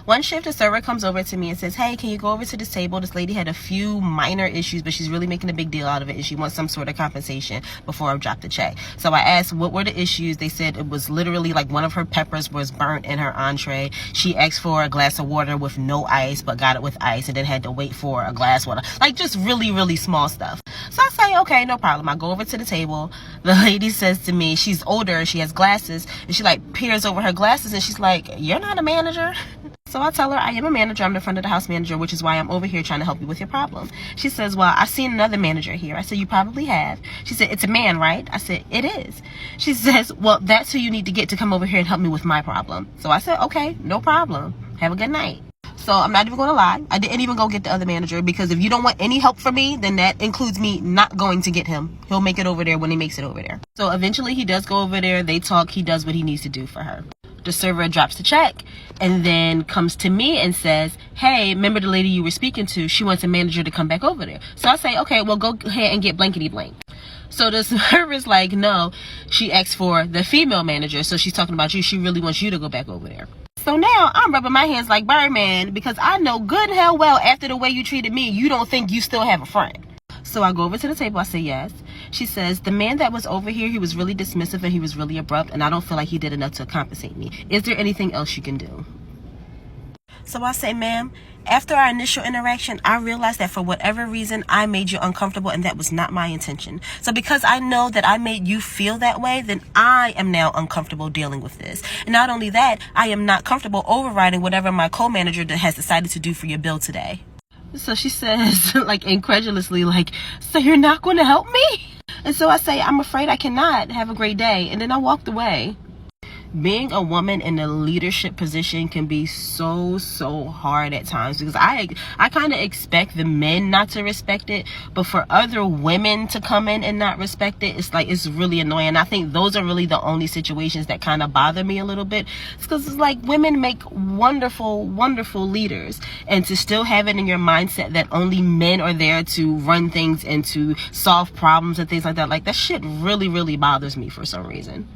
One shift, the server comes over to me and says, hey, can you go over to this table? This lady had a few minor issues, but she's really making a big deal out of it, and she wants some sort of compensation before I drop the check. So I asked, what were the issues? They said it was literally like one of her peppers was burnt in her entree. She asked for a glass of water with no ice, but got it with ice, and then had to wait for a glass of water. Like, just really, really small stuff. So I say, okay, no problem. I go over to the table. The lady says to me, she's older, she has glasses, and she like peers over her glasses, and she's like, you're not a manager. So I tell her, I am a manager. I'm the front of the house manager, which is why I'm over here trying to help you with your problem. She says, well, I've seen another manager here. I said, you probably have. She said, it's a man, right? I said, it is. She says, well, that's who you need to get to come over here and help me with my problem. So I said, okay, no problem. Have a good night. So I'm not even going to lie. I didn't even go get the other manager, because if you don't want any help from me, then that includes me not going to get him. He'll make it over there when he makes it over there. So eventually he does go over there. They talk. He does what he needs to do for her. The server drops the check and then comes to me and says, hey, remember the lady you were speaking to? She wants a manager to come back over there. So I say, okay, well, go ahead and get blankety blank. So the server's like, no, she asked for the female manager. So she's talking about you. She really wants you to go back over there. So now I'm rubbing my hands like Birdman, because I know good and hell well after the way you treated me, you don't think you still have a friend. So I go over to the table. I say, yes. She says, the man that was over here, he was really dismissive and he was really abrupt, and I don't feel like he did enough to compensate me. Is there anything else you can do? So I say, ma'am, after our initial interaction, I realized that for whatever reason, I made you uncomfortable, and that was not my intention. So because I know that I made you feel that way, then I am now uncomfortable dealing with this. And not only that, I am not comfortable overriding whatever my co-manager has decided to do for your bill today. So she says, like, incredulously, like, so you're not going to help me? And so I say, I'm afraid I cannot. Have a great day. And then I walked away. Being a woman in a leadership position can be so hard at times, because I kind of expect the men not to respect it, but for other women to come in and not respect it, it's like, it's really annoying. I think those are really the only situations that kind of bother me a little bit. It's because it's like, women make wonderful leaders, and to still have it in your mindset that only men are there to run things and to solve problems and things like that, like, that shit really bothers me for some reason.